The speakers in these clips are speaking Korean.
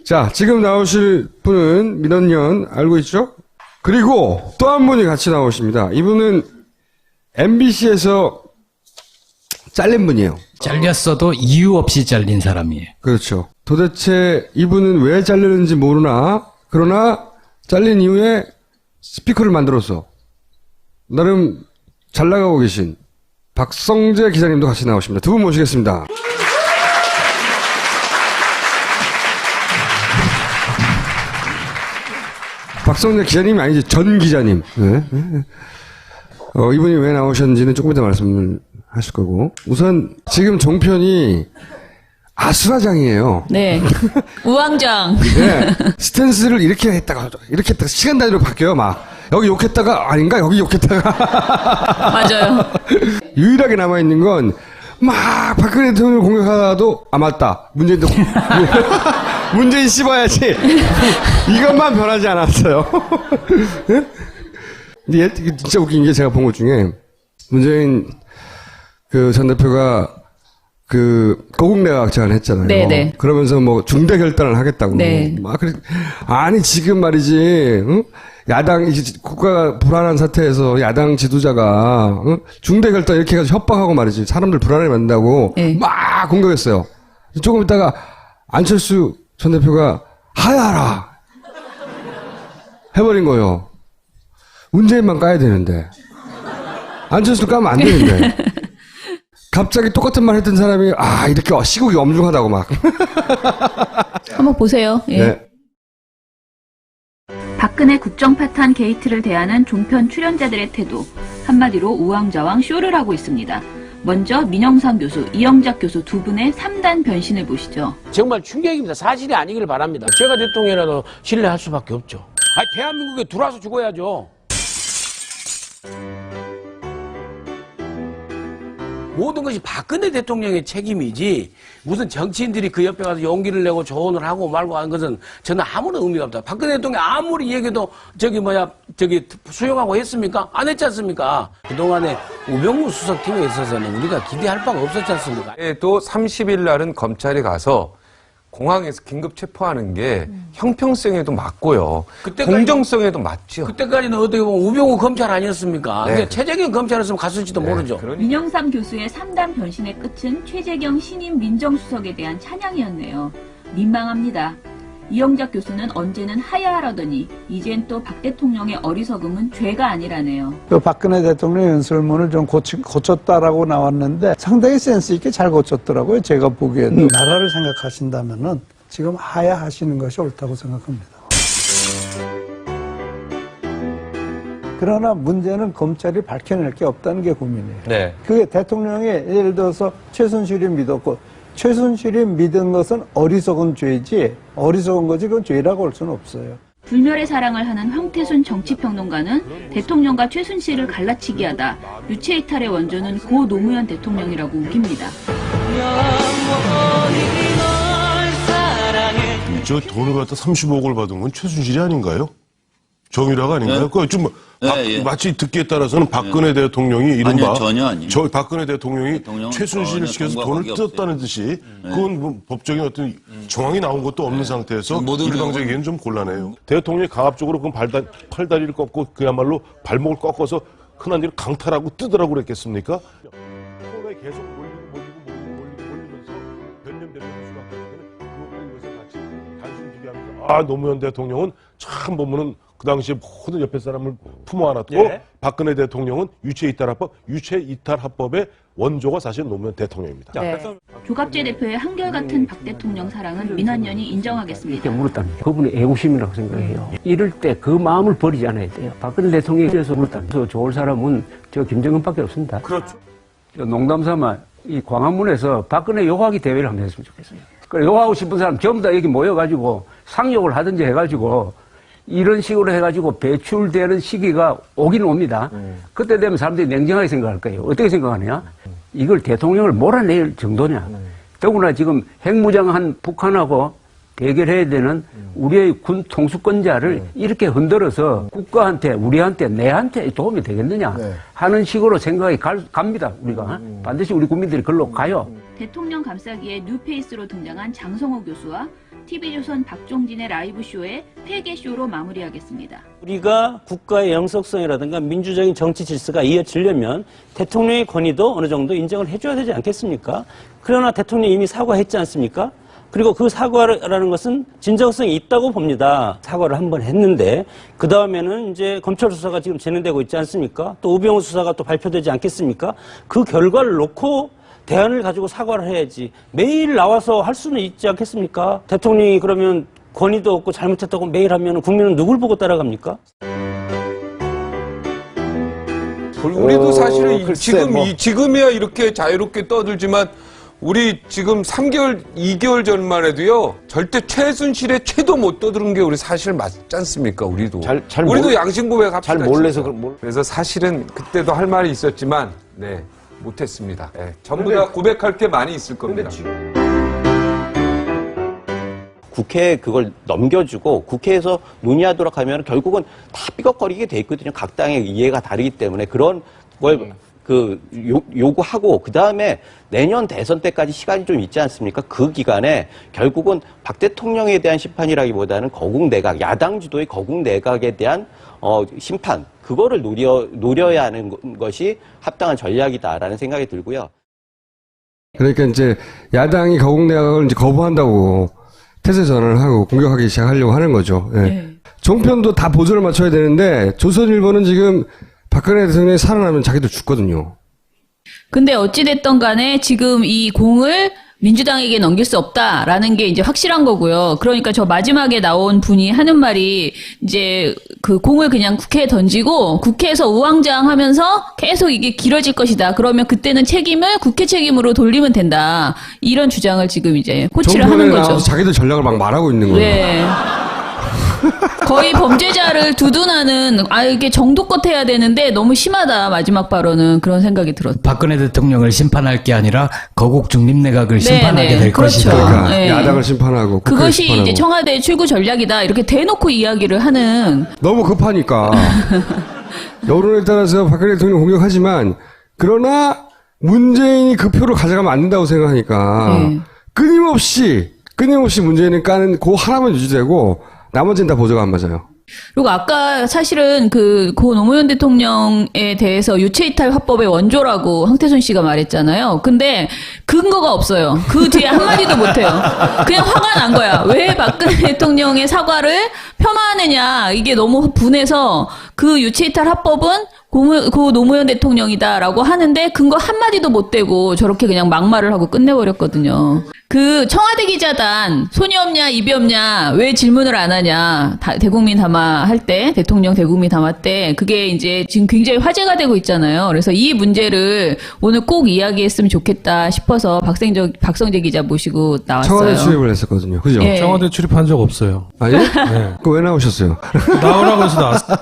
자, 지금 나오실 분은 민원연 알고 있죠? 그리고 또 한 분이 같이 나오십니다. 이분은 MBC에서 잘린 분이에요. 잘렸어도 이유 없이 잘린 사람이에요. 그렇죠. 도대체 이분은 왜 잘리는지 모르나, 그러나 잘린 이후에 스피커를 만들어서 나름 잘 나가고 계신 박성재 기자님도 같이 나오십니다. 두 분 모시겠습니다. 박성재 기자님이 아니지, 전 기자님. 네. 이분이 왜 나오셨는지는 조금 이따 말씀을 하실 거고. 우선 지금 종편이 아수라장이에요. 네. 우왕좌왕. 네. 스탠스를 이렇게 했다가 시간 단위로 바뀌어요, 막. 여기 욕했다가, 아닌가? 여기 욕했다가. 맞아요. 유일하게 남아있는 건, 막, 박근혜 대통령 공격하다도, 맞다. 문재인도, 문재인 씹어야지. 이것만 변하지 않았어요. 근데 얘 진짜 웃긴 게 제가 본 것 중에, 문재인 전 대표가 고국내각제안 했잖아요. 네네. 그러면서 뭐 중대 결단을 하겠다고. 네. 아니, 지금 말이지, 응? 국가가 불안한 상태에서 야당 지도자가, 응? 중대 결단 이렇게 해가지고 협박하고 말이지. 사람들 불안하게 만든다고. 네. 막 공격했어요. 조금 있다가 안철수 전 대표가 하야라! 해버린 거예요. 문재인만 까야 되는데. 안철수를 까면 안 되는데. 갑자기 똑같은 말 했던 사람이, 이렇게 시국이 엄중하다고 막. 한번 보세요. 예. 네. 박근혜 국정파탄 게이트를 대하는 종편 출연자들의 태도, 한마디로 우왕좌왕 쇼를 하고 있습니다. 먼저 민영상 교수, 이영작 교수 두 분의 3단 변신을 보시죠. 정말 충격입니다. 사실이 아니기를 바랍니다. 제가 대통령이라도 신뢰할 수밖에 없죠. 대한민국에 들어와서 죽어야죠. 모든 것이 박근혜 대통령의 책임이지 무슨 정치인들이 그 옆에 가서 용기를 내고 조언을 하고 말고 하는 것은 저는 아무런 의미가 없다. 박근혜 대통령 아무리 얘기해도 수용하고 했습니까? 안 했지 않습니까? 그동안에 우병우 수석팀에 있어서는 우리가 기대할 바가 없었지 않습니까? 또 30일 날은 검찰이 가서 공항에서 긴급 체포하는 게 형평성에도 맞고요. 공정성에도 맞죠. 그때까지는 어떻게 보면 우병우 검찰 아니었습니까? 네. 근데 최재경 검찰이었으면 갔을지도 모르죠. 민영삼 교수의 3단 변신의 끝은 최재경 신임 민정수석에 대한 찬양이었네요. 민망합니다. 이영작 교수는 언제는 하야하라더니 이젠 또 박 대통령의 어리석음은 죄가 아니라네요. 박근혜 대통령 연설문을 좀 고쳤다라고 나왔는데 상당히 센스 있게 잘 고쳤더라고요. 제가 보기에도. 나라를 생각하신다면은 지금 하야하시는 것이 옳다고 생각합니다. 그러나 문제는 검찰이 밝혀낼 게 없다는 게 고민이에요. 네. 그게 대통령이 예를 들어서 최순실이 믿었고 최순실이 믿은 것은 어리석은 죄지 어리석은 거지 그건 죄라고 할 수는 없어요. 불멸의 사랑을 하는 황태순 정치평론가는 대통령과 최순실을 갈라치기 하다 유체이탈의 원조는 고 노무현 대통령이라고 우깁니다. 저 돈을 갖다 35억을 받은 건 최순실이 아닌가요? 정유라가 아닌가요? 네. 그거 좀 예. 마치 듣기에 따라서는 박근혜 대통령이 이른바 아니요. 박근혜 대통령이 최순실을 시켜서 돈을 뜯었다는 듯이 그건 뭐 법적인 어떤 정황이 나온 것도 없는 상태에서 일방적이기는 좀 곤란해요. 대통령이 강압적으로 그 팔다리를 꺾고 그야말로 발목을 꺾어서 흔한 일을 강탈하고 뜯으라고 그랬겠습니까? 코로나에 계속 몰리면서 변년할 수밖에 없는 그런 것을 같이 단순 비교하면서 노무현 대통령은 참 보면은 그 당시에 모든 옆에 사람을 품어 안았고 박근혜 대통령은 유체이탈합법의 원조가 사실 노무현 대통령입니다. 네. 조갑재 대표의 한결같은 박 대통령 사랑은 민환연이 인정하겠습니다. 물었답니다. 그분이 애국심이라고 생각해요. 이럴 때 그 마음을 버리지 않아야 돼요. 박근혜 대통령에 대해서 물었답니다. 좋을 사람은 저 김정은밖에 없습니다. 그렇죠. 농담삼아 이 광화문에서 박근혜 욕하기 대회를 한번 했으면 좋겠어요. 그래, 욕하고 싶은 사람 전부 다 여기 모여가지고 상욕을 하든지 해가지고 이런 식으로 해가지고 배출되는 시기가 오긴 옵니다. 그때 되면 사람들이 냉정하게 생각할 거예요. 어떻게 생각하냐? 이걸 대통령을 몰아낼 정도냐? 더구나 지금 핵무장한 북한하고 대결해야 되는 우리의 군 통수권자를 이렇게 흔들어서 국가한테, 우리한테, 내한테 도움이 되겠느냐 하는 식으로 생각이 갑니다. 우리가. 반드시 우리 국민들이 글로 가요. 대통령 감싸기에 뉴페이스로 등장한 장성호 교수와 TV조선 박종진의 라이브쇼에 폐계쇼로 마무리하겠습니다. 우리가 국가의 영속성이라든가 민주적인 정치 질서가 이어지려면 대통령의 권위도 어느 정도 인정을 해줘야 되지 않겠습니까? 그러나 대통령이 이미 사과했지 않습니까? 그리고 그 사과라는 것은 진정성이 있다고 봅니다. 사과를 한번 했는데 그 다음에는 이제 검찰 수사가 지금 진행되고 있지 않습니까? 또 우병우 수사가 또 발표되지 않겠습니까? 그 결과를 놓고 대안을 가지고 사과를 해야지 매일 나와서 할 수는 있지 않겠습니까? 대통령이 그러면 권위도 없고 잘못했다고 매일 하면 국민은 누굴 보고 따라갑니까? 우리도 사실은 글쎄, 지금이야 이렇게 자유롭게 떠들지만 우리 지금 3개월, 2개월 전만 해도요, 절대 최순실의 최도 못 떠드는 게 우리 사실 맞지 않습니까, 우리도. 우리도 양심 고백합시다. 잘 몰라서 그래서 사실은 그때도 할 말이 있었지만, 네, 못했습니다. 네, 전부 다 고백할 게 많이 있을 겁니다. 국회에 그걸 넘겨주고 국회에서 논의하도록 하면 결국은 다 삐걱거리게 돼 있거든요. 각 당의 이해가 다르기 때문에 그런 걸 요구하고 그 다음에 내년 대선 때까지 시간이 좀 있지 않습니까? 그 기간에 결국은 박 대통령에 대한 심판이라기보다는 거국 내각, 야당 주도의 거국 내각에 대한 심판 그거를 노려야 하는 것이 합당한 전략이다라는 생각이 들고요. 그러니까 이제 야당이 거국 내각을 이제 거부한다고 태세 전환을 하고 공격하기 시작하려고 하는 거죠. 예. 네. 종편도 다 보조를 맞춰야 되는데 조선일보는 지금 박근혜 대통령이 살아나면 자기도 죽거든요. 근데 어찌됐던 간에 지금 이 공을 민주당에게 넘길 수 없다라는 게 이제 확실한 거고요. 그러니까 저 마지막에 나온 분이 하는 말이 이제 그 공을 그냥 국회에 던지고 국회에서 우왕좌왕 하면서 계속 이게 길어질 것이다. 그러면 그때는 책임을 국회 책임으로 돌리면 된다. 이런 주장을 지금 이제 코치를 하는 거죠. 나와서 자기들 전략을 막 말하고 있는 거예요. 네. 거의 범죄자를 두둔하는 이게 정도껏 해야 되는데 너무 심하다 마지막 발언은 그런 생각이 들었다. 박근혜 대통령을 심판할 게 아니라 거국 중립내각을 심판하게 될 그렇죠. 것이다. 그러니까 네. 야당을 심판하고 그것이 심판하고. 이제 청와대의 출구 전략이다 이렇게 대놓고 이야기를 하는. 너무 급하니까 여론에 따라서 박근혜 대통령 공격하지만 그러나 문재인이 그 표를 가져가면 안 된다고 생각하니까 끊임없이 문재인을 까는 그 하나만 유지되고 나머지는 다 보조가 안 맞아요. 그리고 아까 사실은 고 노무현 대통령에 대해서 유체이탈 화법의 원조라고 황태순 씨가 말했잖아요. 근데 근거가 없어요. 그 뒤에 한마디도 못해요. 그냥 화가 난 거야. 왜 박근혜 대통령의 사과를 폄하하느냐. 이게 너무 분해서 그 유체이탈 화법은 고 노무현 대통령이다라고 하는데 근거 한마디도 못 대고 저렇게 그냥 막말을 하고 끝내버렸거든요. 그 청와대 기자단 손이 없냐 입이 없냐 왜 질문을 안 하냐 대국민 담화 할 때 대통령 대국민 담화 때 그게 이제 지금 굉장히 화제가 되고 있잖아요. 그래서 이 문제를 오늘 꼭 이야기했으면 좋겠다 싶어서 박성재 기자 모시고 나왔어요. 청와대 출입을 했었거든요. 그죠? 예. 청와대 출입한 적 없어요. 아니? 네. 그거 왜 나오셨어요? 나오라고 해서 나왔어요.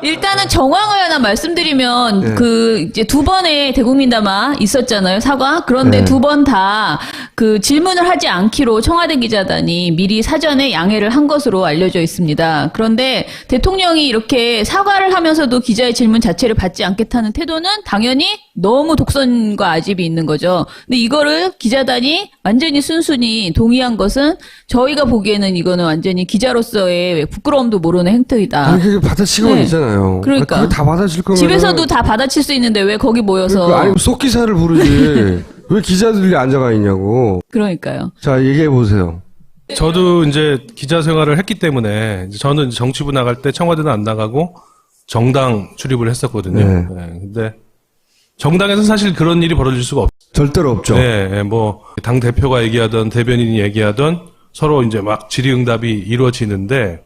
일단은 정황을 하나 말씀드리면 이제 두 번의 대국민 담화 있었잖아요. 사과. 그런데 두 번 다 그 질문을 하지 않기로 청와대 기자단이 미리 사전에 양해를 한 것으로 알려져 있습니다. 그런데 대통령이 이렇게 사과를 하면서도 기자의 질문 자체를 받지 않겠다는 태도는 당연히 너무 독선과 아집이 있는 거죠. 근데 이거를 기자단이 완전히 순순히 동의한 것은 저희가 보기에는 이거는 완전히 기자로서의 부끄러움도 모르는 행태이다. 아니, 그게 받아치고는 네. 있잖아요. 그러니까. 그게 다 받아칠 거면. 집에서도 다 받아칠 수 있는데 왜 거기 모여서. 그러니까, 아니, 속기사를 부르지. 왜 기자들이 앉아가 있냐고. 그러니까요. 자, 얘기해보세요. 저도 이제 기자 생활을 했기 때문에 저는 이제 정치부 나갈 때 청와대는 안 나가고 정당 출입을 했었거든요. 네. 네, 근데 정당에서 사실 그런 일이 벌어질 수가 없어요. 절대로 없죠. 네, 뭐 당 대표가 얘기하던 대변인이 얘기하던 서로 이제 막 질의응답이 이루어지는데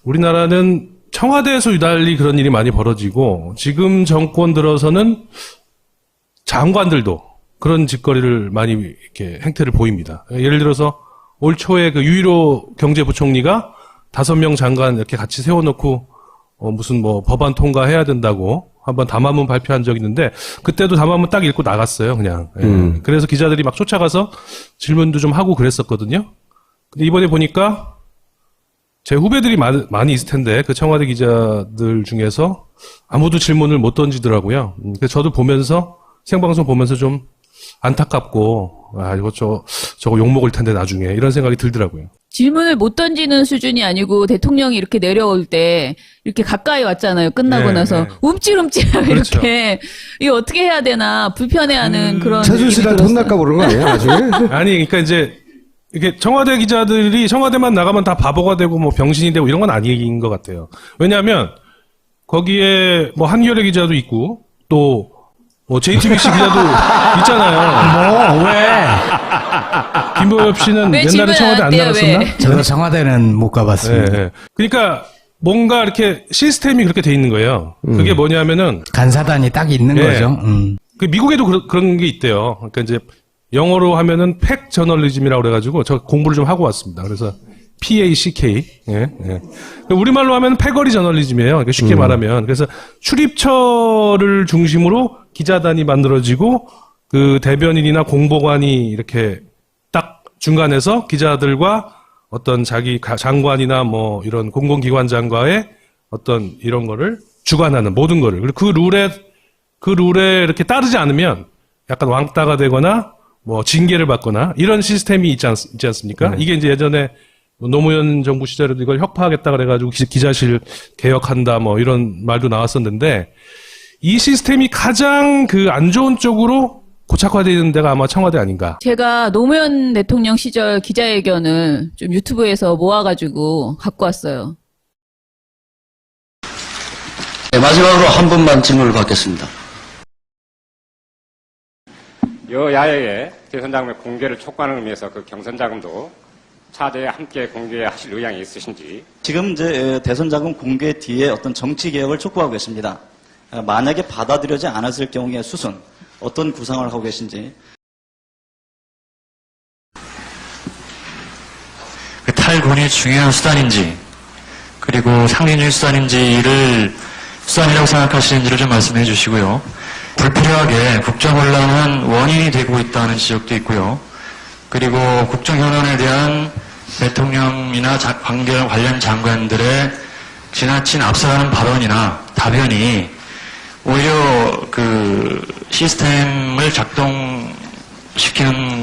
우리나라는 청와대에서 유달리 그런 일이 많이 벌어지고 지금 정권 들어서는 장관들도 그런 짓거리를 많이 이렇게 행태를 보입니다. 예를 들어서 올 초에 그 유일호 경제부총리가 5명 장관 이렇게 같이 세워놓고 무슨 뭐 법안 통과해야 된다고 한번 담화문 발표한 적이 있는데 그때도 담화문 딱 읽고 나갔어요, 그냥. 예. 그래서 기자들이 막 쫓아가서 질문도 좀 하고 그랬었거든요. 근데 이번에 보니까 제 후배들이 많이 있을 텐데 그 청와대 기자들 중에서 아무도 질문을 못 던지더라고요. 그래서 저도 보면서 생방송 보면서 좀 안타깝고 이거 저거 욕먹을 텐데 나중에 이런 생각이 들더라고요. 질문을 못 던지는 수준이 아니고 대통령이 이렇게 내려올 때 이렇게 가까이 왔잖아요. 끝나고 네, 나서 네. 움찔움찔하고 그렇죠. 이렇게 이거 어떻게 해야 되나 불편해하는 그런 최순실한테 느낌이 혼날까 모르는 거 아니에요, 나중에? 아니, 그러니까 이제 이게 청와대 기자들이 청와대만 나가면 다 바보가 되고 뭐 병신이 되고 이런 건 아닌 것 같아요. 왜냐하면 거기에 뭐 한겨레 기자도 있고 또 뭐 JTBC 기자도 있잖아요. 왜? 김보엽 씨는 왜 옛날에 청와대 안 질문을 나갔었나? 왜? 저도 청와대는 못 가봤습니다. 예, 예. 그러니까 뭔가 이렇게 시스템이 그렇게 돼 있는 거예요. 그게 뭐냐면은 간사단이 딱 있는 예. 거죠. 그 미국에도 그런 게 있대요. 그러니까 이제 영어로 하면은 팩 저널리즘이라고 그래가지고 저 공부를 좀 하고 왔습니다. 그래서 PACK. 예, 예. 우리말로 하면 패거리 저널리즘이에요. 그러니까 쉽게 말하면. 그래서 출입처를 중심으로 기자단이 만들어지고 그 대변인이나 공보관이 이렇게 딱 중간에서 기자들과 어떤 자기 장관이나 뭐 이런 공공기관장과의 어떤 이런 거를 주관하는 모든 거를. 그리고 그 룰에 이렇게 따르지 않으면 약간 왕따가 되거나 뭐 징계를 받거나 이런 시스템이 있지 않습니까? 이게 이제 예전에 노무현 정부 시절에도 이걸 혁파하겠다 그래가지고 기자실 개혁한다 뭐 이런 말도 나왔었는데 이 시스템이 가장 그 안 좋은 쪽으로 고착화되는 데가 아마 청와대 아닌가. 제가 노무현 대통령 시절 기자회견을 좀 유튜브에서 모아가지고 갖고 왔어요. 네, 마지막으로 한 분만 질문을 받겠습니다. 여야의 대선 자금의 공개를 촉구하는 의미에서 그 경선 자금도 차제에 함께 공개하실 의향이 있으신지. 지금 이제 대선 자금 공개 뒤에 어떤 정치 개혁을 촉구하고 계십니다. 만약에 받아들여지 않았을 경우의 수순 어떤 구상을 하고 계신지. 그 탈군이 중요한 수단인지 그리고 상징적인 수단이라고 생각하시는지를 좀 말씀해 주시고요. 불필요하게 국정혼란은 원인이 되고 있다는 지적도 있고요. 그리고 국정현안에 대한 대통령이나 관련 장관들의 지나친 앞서가는 발언이나 답변이 오히려 그 시스템을 작동시키는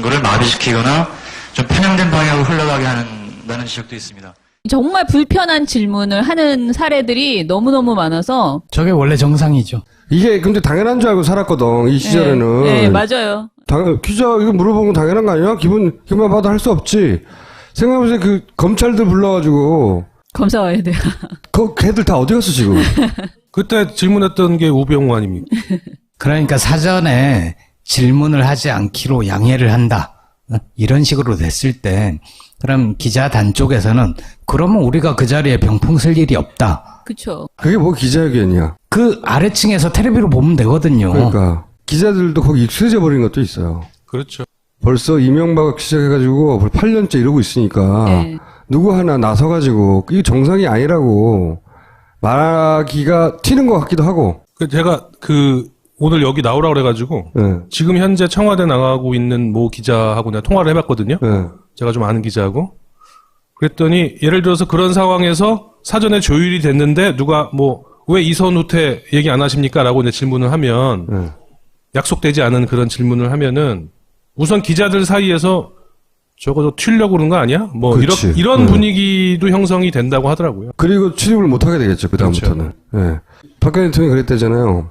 것을 마비시키거나 좀 편향된 방향으로 흘러가게 한다는 지적도 있습니다. 정말 불편한 질문을 하는 사례들이 너무너무 많아서. 저게 원래 정상이죠. 이게 근데 당연한 줄 알고 살았거든, 이 시절에는. 네, 맞아요. 기자 이거 물어보면 당연한 거 아니야? 기분 봐도 할 수 없지. 생각해보세요. 그 검찰들 불러가지고. 검사 와야 돼요. 걔들 다 어디 갔어 지금? 그때 질문했던 게 우병우 아닙니까? 그러니까 사전에 질문을 하지 않기로 양해를 한다. 이런 식으로 됐을 때 그럼 기자단 쪽에서는 그러면 우리가 그 자리에 병풍 쓸 일이 없다. 그쵸. 그게 뭐 기자회견이야. 그 아래층에서 텔레비로 보면 되거든요. 그러니까 기자들도 거기 익숙해져 버린 것도 있어요. 그렇죠. 벌써 이명박 시작해가지고 8년째 이러고 있으니까 네. 누구 하나 나서가지고 이게 정상이 아니라고 말하기가 튀는 것 같기도 하고. 제가 오늘 여기 나오라고 그래가지고 네. 지금 현재 청와대 나가고 있는 모 기자하고 내가 통화를 해봤거든요. 네. 제가 좀 아는 기자하고. 그랬더니 예를 들어서 그런 상황에서 사전에 조율이 됐는데 누가 왜 이선 후퇴 얘기 안 하십니까? 라고 이제 질문을 하면 약속되지 않은 그런 질문을 하면은 우선 기자들 사이에서 저거 튀려고 그런 거 아니야? 그렇지. 이런 분위기도 형성이 된다고 하더라고요. 그리고 출입을 못 하게 되겠죠, 그다음부터는. 그렇죠. 예. 박근혜 대통령이 그랬대잖아요.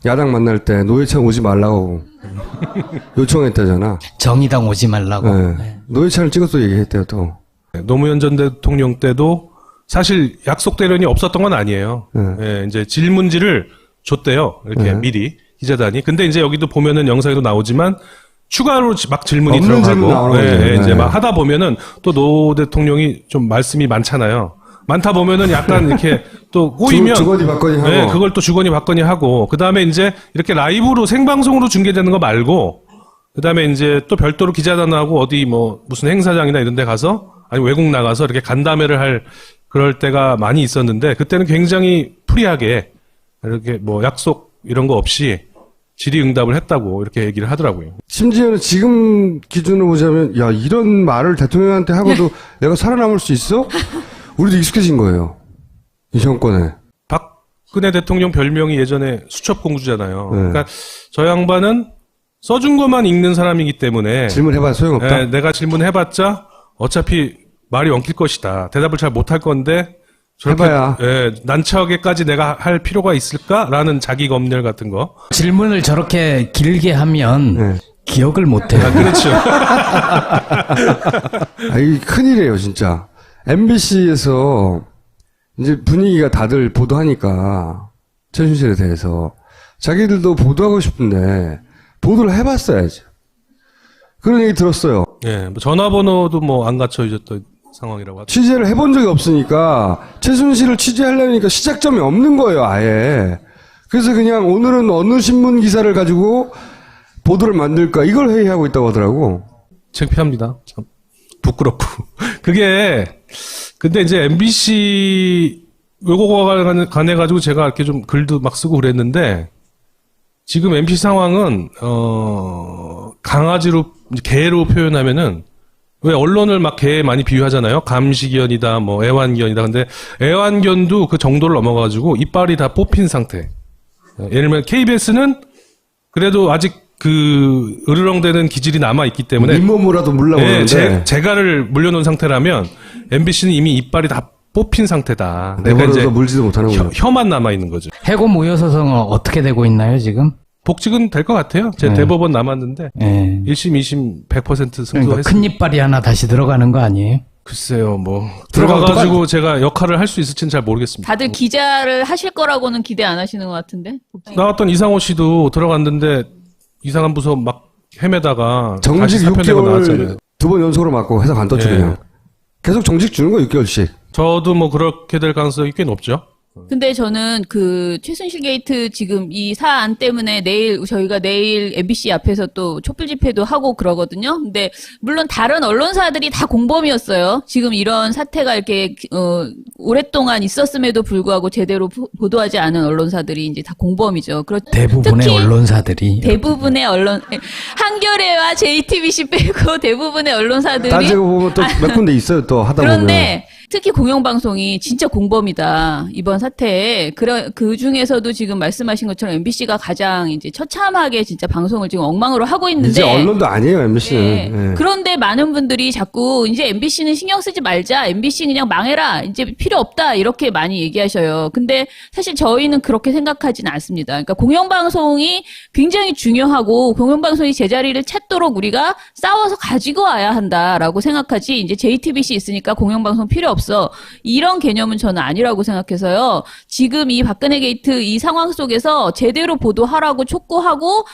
야당 만날 때 노회찬 오지 말라고 요청했다잖아. 정의당 오지 말라고. 네. 노회찬을 찍어서 얘기했대요, 또. 노무현 전 대통령 때도 사실 약속 대련이 없었던 건 아니에요. 예, 이제 질문지를 줬대요. 이렇게 미리 기자단이. 근데 이제 여기도 보면은 영상에도 나오지만 추가로 막 질문이 들어가고, 이제 막 하다 보면은 또 노 대통령이 좀 말씀이 많잖아요. 많다 보면은 약간 이렇게 또 꼬이면 주거니 받거니 하고. 네, 그걸 또 주거니 받거니 하고 그다음에 이제 이렇게 라이브로 생방송으로 중계되는 거 말고 그다음에 이제 또 별도로 기자단하고 어디 무슨 행사장이나 이런 데 가서 아니 외국 나가서 이렇게 간담회를 할 그럴 때가 많이 있었는데 그때는 굉장히 프리하게 이렇게 약속 이런 거 없이 질의응답을 했다고 이렇게 얘기를 하더라고요. 심지어는 지금 기준으로 보자면 야 이런 말을 대통령한테 하고도 내가 살아남을 수 있어? 우리도 익숙해진 거예요. 이 정권에. 박근혜 대통령 별명이 예전에 수첩공주잖아요. 네. 그러니까 저 양반은 써준 것만 읽는 사람이기 때문에 질문해봐 소용없다. 내가 질문해봤자 어차피 말이 엉킬 것이다. 대답을 잘 못할 건데 저렇게 해봐야. 난처하게까지 내가 할 필요가 있을까라는 자기 검열 같은 거. 질문을 저렇게 길게 하면 기억을 못해요. 그렇죠. 이 큰일이에요, 진짜. MBC에서 이제 분위기가 다들 보도하니까 최순실에 대해서 자기들도 보도하고 싶은데 보도를 해봤어야지. 그런 얘기 들었어요. 뭐 전화번호도 뭐 안 갖춰 있었던 상황이라고 하죠. 취재를 해본 적이 없으니까 최순실을 취재하려니까 시작점이 없는 거예요, 아예. 그래서 그냥 오늘은 어느 신문 기사를 가지고 보도를 만들까 이걸 회의하고 있다고 하더라고. 창피합니다. 참 부끄럽고. 그게 근데 이제 MBC 요거가 관해 가지고 제가 이렇게 좀 글도 막 쓰고 그랬는데 지금 MBC 상황은 강아지로 개로 표현하면은 왜 언론을 막 개에 많이 비유하잖아요. 감시견이다, 뭐 애완견이다. 근데 애완견도 그 정도를 넘어가지고 이빨이 다 뽑힌 상태. 예를 들면 KBS는 그래도 아직 그 으르렁대는 기질이 남아 있기 때문에 잇몸으로라도 물러오는데 재갈을 물려놓은 상태라면 MBC는 이미 이빨이 다 뽑힌 상태다. 내버려둬 물지도 못하는군요. 혀만 남아 있는 거죠. 해고 무효 소송은 어떻게 되고 있나요 지금? 복직은 될 것 같아요. 제 대법원 남았는데 1심, 2심 100% 승소했습니다. 그러니까 큰 이빨이 하나 다시 들어가는 거 아니에요? 글쎄요, 뭐 들어가가지고 제가 역할을 할 수 있을지는 잘 모르겠습니다. 다들 기자를 하실 거라고는 기대 안 하시는 것 같은데. 나왔던 이상호 씨도 들어갔는데 이상한 부서 막 헤매다가 정직 다시 사표내고 나왔잖아요. 6개월 2번 연속으로 맞고 회사 관뒀죠 그냥. 계속 정직 주는 거 6개월씩. 저도 뭐 그렇게 될 가능성이 꽤 높죠. 근데 저는 그 최순실 게이트 지금 이 사안 때문에 저희가 내일 MBC 앞에서 또 촛불 집회도 하고 그러거든요. 근데 물론 다른 언론사들이 다 공범이었어요. 지금 이런 사태가 이렇게 오랫동안 있었음에도 불구하고 제대로 보도하지 않은 언론사들이 이제 다 공범이죠. 대부분의 언론사들이 대부분의 한겨레와 JTBC 빼고 대부분의 언론사들이 따지고 보면 또 몇 군데 있어요. 또 하다 그런데 보면. 특히 공영방송이 진짜 공범이다. 이번 사태에. 그 중에서도 지금 말씀하신 것처럼 MBC가 가장 이제 처참하게 진짜 방송을 지금 엉망으로 하고 있는데. 이제 언론도 아니에요, MBC는. 네. 그런데 많은 분들이 자꾸 이제 MBC는 신경 쓰지 말자. MBC 그냥 망해라. 이제 필요 없다. 이렇게 많이 얘기하셔요. 근데 사실 저희는 그렇게 생각하지는 않습니다. 그러니까 공영방송이 굉장히 중요하고 공영방송이 제자리를 찾도록 우리가 싸워서 가지고 와야 한다라고 생각하지. 이제 JTBC 있으니까 공영방송 필요 없어. 이런 개념은 저는 아니라고 생각해서요. 지금 이 박근혜 게이트 이 상황 속에서 제대로 보도하라고 촉구하고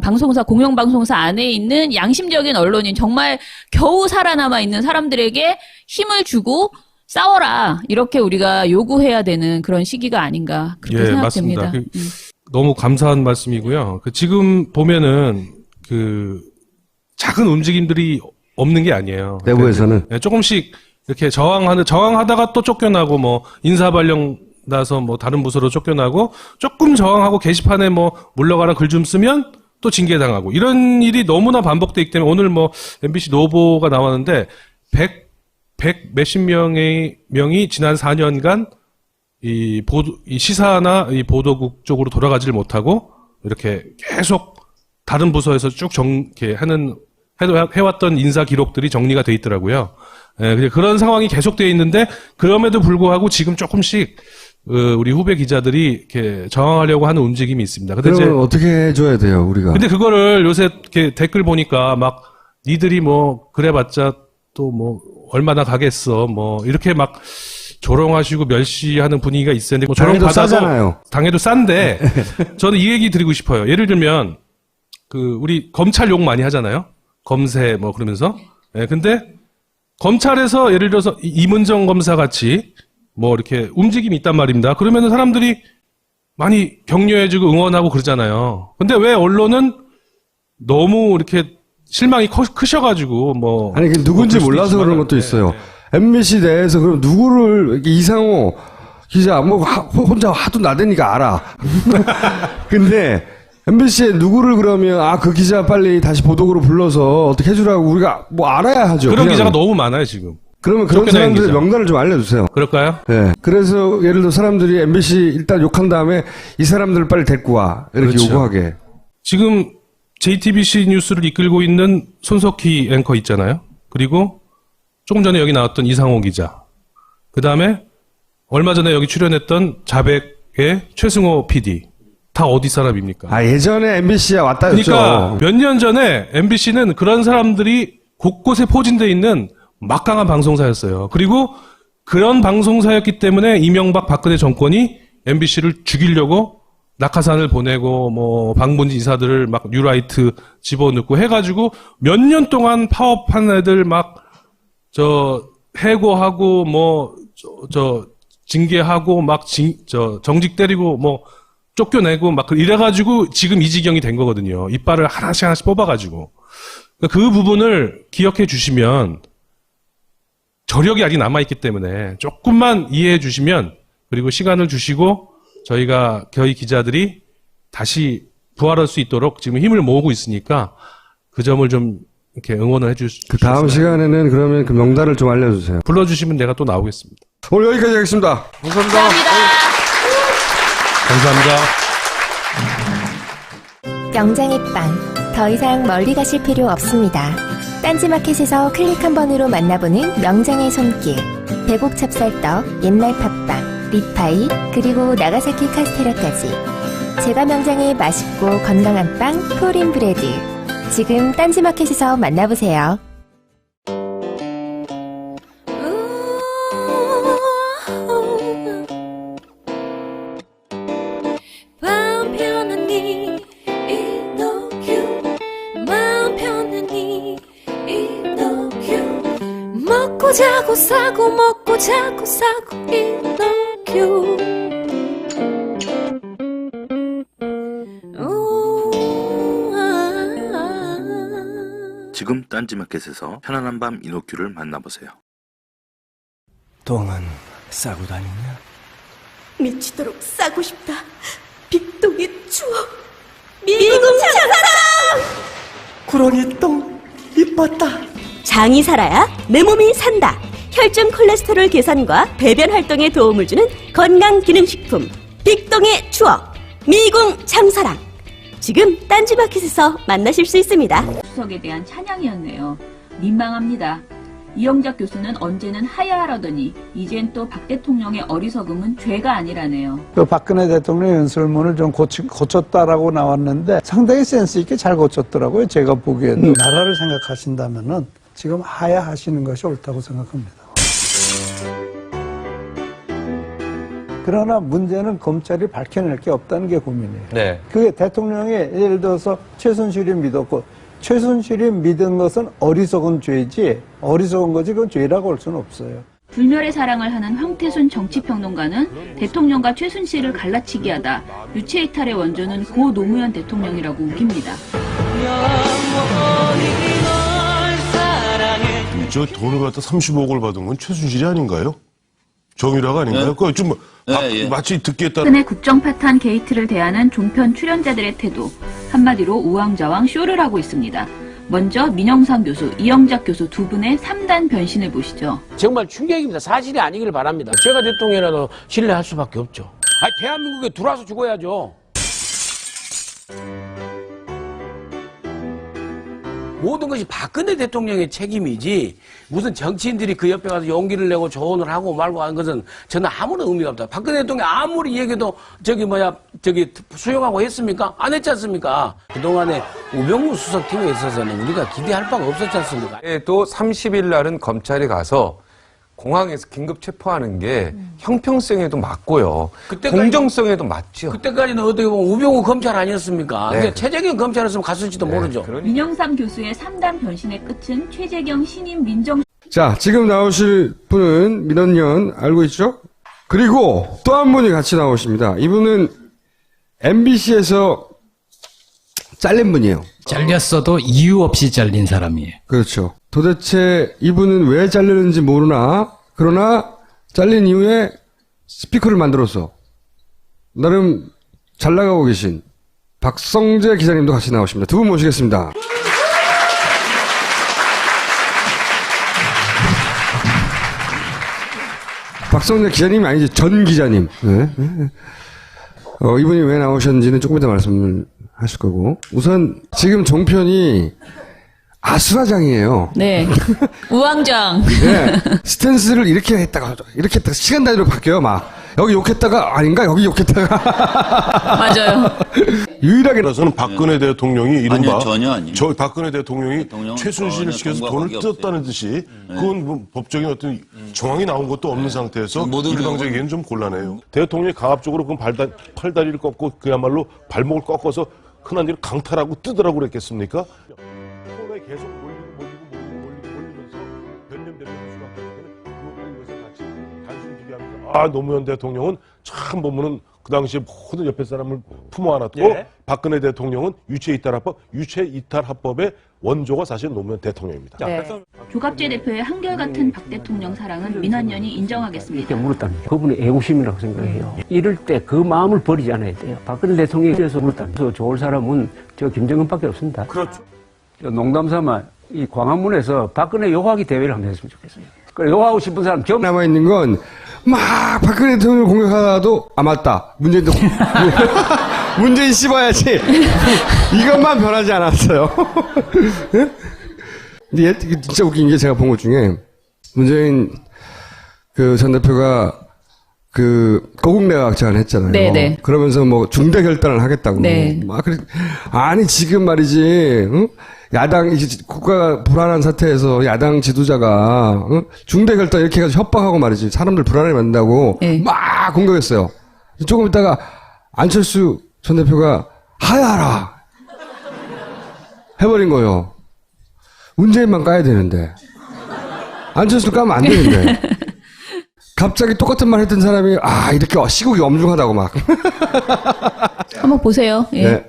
방송사 공영방송사 안에 있는 양심적인 언론인 정말 겨우 살아남아 있는 사람들에게 힘을 주고 싸워라 이렇게 우리가 요구해야 되는 그런 시기가 아닌가 그렇게 생각됩니다. 맞습니다. 너무 감사한 말씀이고요. 지금 보면은 작은 움직임들이 없는 게 아니에요. 내부에서는 조금씩 이렇게 저항하다가 또 쫓겨나고 뭐 인사발령 나서 뭐 다른 부서로 쫓겨나고 조금 저항하고 게시판에 뭐 물러가라 글 좀 쓰면 또 징계당하고 이런 일이 너무나 반복돼 있기 때문에 오늘 뭐 MBC 노보가 나왔는데 100 몇십 명이 지난 4년간 이 시사나 이 보도국 쪽으로 돌아가지를 못하고 이렇게 계속 다른 부서에서 쭉 이렇게 해왔던 인사 기록들이 정리가 돼 있더라고요. 그런 상황이 계속되어 있는데 그럼에도 불구하고 지금 조금씩 우리 후배 기자들이 이렇게 저항하려고 하는 움직임이 있습니다. 근데 그러면 어떻게 해줘야 돼요, 우리가? 근데 그거를 요새 이렇게 댓글 보니까 막 니들이 뭐 그래봤자 또 뭐 얼마나 가겠어, 뭐 이렇게 막 조롱하시고 멸시하는 분위기가 있었는데 뭐 조롱 받아도 싸잖아요. 당해도 싼데 저는 이 얘기 드리고 싶어요. 예를 들면 우리 검찰 욕 많이 하잖아요. 검세 뭐 그러면서. 근데 검찰에서 예를 들어서 이문정 검사 같이 뭐 이렇게 움직임이 있단 말입니다. 그러면은 사람들이 많이 격려해주고 응원하고 그러잖아요. 근데 왜 언론은 너무 이렇게 실망이 크셔가지고 뭐 아니 누군지 몰라서 그런 것도 있어요. MBC 내에서 그럼 누구를 이상호 기자 뭐 혼자 하도 나대니까 알아. 근데 MBC에 누구를 그러면 그 기자 빨리 다시 보도국으로 불러서 어떻게 해주라고 우리가 뭐 알아야 하죠. 그런 그냥. 기자가 너무 많아요 지금. 그러면 그런 쫓겨낸 사람들의 기자. 명단을 좀 알려주세요. 그럴까요? 네. 그래서 예를 들어 사람들이 MBC 일단 욕한 다음에 이 사람들을 빨리 데리고 와. 이렇게 그렇죠. 요구하게. 지금 JTBC 뉴스를 이끌고 있는 손석희 앵커 있잖아요. 그리고 조금 전에 여기 나왔던 이상호 기자. 그 다음에 얼마 전에 여기 출연했던 자백의 최승호 PD. 다 어디 사람입니까? 아, 예전에 MBC에 왔다 했죠. 그러니까 몇 년 전에 MBC는 그런 사람들이 곳곳에 포진되어 있는 막강한 방송사였어요. 그리고 그런 방송사였기 때문에 이명박 박근혜 정권이 MBC를 죽이려고 낙하산을 보내고 뭐 방문지 이사들을 막 뉴라이트 집어넣고 해가지고 몇 년 동안 파업한 애들 막 해고하고 뭐 징계하고 막 정직 때리고 뭐 쫓겨내고 막 이래가지고 지금 이 지경이 된 거거든요. 이빨을 하나씩 뽑아가지고. 그 부분을 기억해 주시면 저력이 아직 남아있기 때문에 조금만 이해해 주시면 그리고 시간을 주시고 저희 기자들이 다시 부활할 수 있도록 지금 힘을 모으고 있으니까 그 점을 좀 이렇게 응원을 해줄 수 그 다음 시간에는 그러면 그 명단을 좀 알려주세요. 불러주시면 내가 또 나오겠습니다. 오늘 여기까지 하겠습니다. 감사합니다. 감사합니다. 명장의 빵. 더 이상 멀리 가실 필요 없습니다. 딴지마켓에서 클릭 한 번으로 만나보는 명장의 손길. 배곡 찹쌀떡, 옛날 팥빵, 리파이, 그리고 나가사키 카스테라까지. 제가 명장의 맛있고 건강한 빵, 프로린 브레드. 지금 딴지마켓에서 만나보세요. 마음 편안히 이너큐 마음 편안히 이너큐 먹고 자고 싸고 먹고 자고 싸고 이너큐 지금 딴지마켓에서 편안한 밤 이노큐를 만나보세요. 똥은 싸고 다니냐? 미치도록 싸고 싶다. 빅동의 추억. 미궁 장사랑. 구렁이 똥 이뻤다. 장이 살아야 내 몸이 산다. 혈중 콜레스테롤 개선과 배변 활동에 도움을 주는 건강기능식품 빅동의 추억 미궁 장사랑. 지금 딴지마켓에서 만나실 수 있습니다. 수석에 대한 찬양이었네요. 민망합니다. 이영작 교수는 언제는 하야하라더니 이젠 또 박 대통령의 어리석음은 죄가 아니라네요. 그 박근혜 대통령 연설문을 좀 고쳤다라고 나왔는데 상당히 센스 있게 잘 고쳤더라고요. 제가 보기에도. 나라를 생각하신다면은 지금 하야하시는 것이 옳다고 생각합니다. 그러나 문제는 검찰이 밝혀낼 게 없다는 게 고민이에요. 네. 그게 대통령이 예를 들어서 최순실이 믿었고 최순실이 믿은 것은 어리석은 죄지 어리석은 거지 그건 죄라고 할 수는 없어요. 불멸의 사랑을 하는 황태순 정치평론가는 대통령과 최순실을 갈라치기 하다 유체이탈의 원조는 고 노무현 대통령이라고 우깁니다. 저 돈을 갖다 30억을 받은 건 최순실이 아닌가요? 정유라가 아닌가요? 네. 그거 좀 마치 듣겠다. 박근혜 국정파탄 게이트를 대하는 종편 출연자들의 태도 한마디로 우왕좌왕 쇼를 하고 있습니다. 먼저 민영상 교수, 이영작 교수 두 분의 3단 변신을 보시죠. 정말 충격입니다. 사실이 아니길 바랍니다. 제가 대통령이라도 신뢰할 수밖에 없죠. 아니, 대한민국에 들어와서 죽어야죠. 모든 것이 박근혜 대통령의 책임이지 무슨 정치인들이 그 옆에 가서 용기를 내고 조언을 하고 말고 하는 것은 저는 아무런 의미가 없다. 박근혜 대통령 아무리 얘기해도 수용하고 했습니까? 안 했지 않습니까? 그동안에 우병우 수석팀에 있어서는 우리가 기대할 바가 없었지 않습니까? 또 30일 날은 검찰이 가서 공항에서 긴급 체포하는 게 형평성에도 맞고요. 공정성에도 맞죠. 그때까지는 어떻게 보면 우병우 검찰 아니었습니까? 네. 그러니까 최재경 검찰이었으면 갔을지도 모르죠. 민영삼 교수의 3단 변신의 끝은 최재경 신임 민정. 자, 지금 나오실 분은 민원연 알고 있죠? 그리고 또 한 분이 같이 나오십니다. 이분은 MBC에서 잘린 분이에요. 잘렸어도 이유 없이 잘린 사람이에요. 그렇죠. 도대체 이분은 왜 잘리는지 모르나, 그러나 잘린 이후에 스피커를 만들어서 나름 잘 나가고 계신 박성재 기자님도 같이 나오십니다. 두 분 모시겠습니다. 박성재 기자님이 아니지, 전 기자님. 네. 이분이 왜 나오셨는지는 조금 이따 말씀을 하실 거고. 우선, 지금 종편이 아수라장이에요. 네. 우왕좌왕. 네. 스탠스를 이렇게 했다가 시간 단위로 바뀌어요, 막. 여기 욕했다가, 아닌가? 여기 욕했다가. 맞아요. 유일하게 나서는 박근혜 대통령이 이른바 아니요, 전혀 아니에요. 저 박근혜 대통령이 최순실을 시켜서 돈을 뜯었다는 듯이 그건 뭐 법적인 어떤 정황이 나온 것도 없는 상태에서 일방적이기에는 좀 곤란해요. 대통령이 강압적으로 그 팔다리를 꺾고 그야말로 발목을 꺾어서 흔한 일을 강탈하고 뜯으라고 그랬겠습니까? 처음에 계속 몰리면서 변념될 수밖에 없는 것을 같이 단순 비교합니다. 노무현 대통령은 참 보면은 그 당시에 모든 옆에 사람을 품어 안았고 박근혜 대통령은 유체이탈합법의 원조가 사실 노무현 대통령입니다. 네. 조갑재 대표의 한결같은 박 대통령 사랑은 민한연이 인정하겠습니다. 물었답니다. 그분이 애국심이라고 생각해요. 이럴 때 그 마음을 버리지 않아야 돼요. 박근혜 대통령이 그래서 물었답니다. 더 좋을 사람은 저 김정은밖에 없습니다. 그렇죠. 농담삼아 이 광화문에서 박근혜 욕하기 대회를 한번 했으면 좋겠어요. 그래 욕하고 싶은 사람 전 남아있는 건 막 박근혜 대통령을 공격하다도 맞다. 문재인 씹어야지. 이것만 변하지 않았어요. 근데 이게 진짜 웃긴 게 제가 본 것 중에 문재인 전 대표가 거국내각 제안을 했잖아요. 네네. 그러면서 뭐 중대 결단을 하겠다고. 네. 아니 지금 말이지. 응? 야당 이제 국가가 불안한 사태에서 야당 지도자가 중대 결단 이렇게 해가지고 협박하고 말이지 사람들 불안해 만든다고 막 공격했어요. 조금 있다가 안철수 전 대표가 하야하라 해버린 거예요. 문재인만 까야 되는데 안철수 까면 안 되는데 갑자기 똑같은 말 했던 사람이 이렇게 시국이 엄중하다고 막 한번 보세요. 예. 네.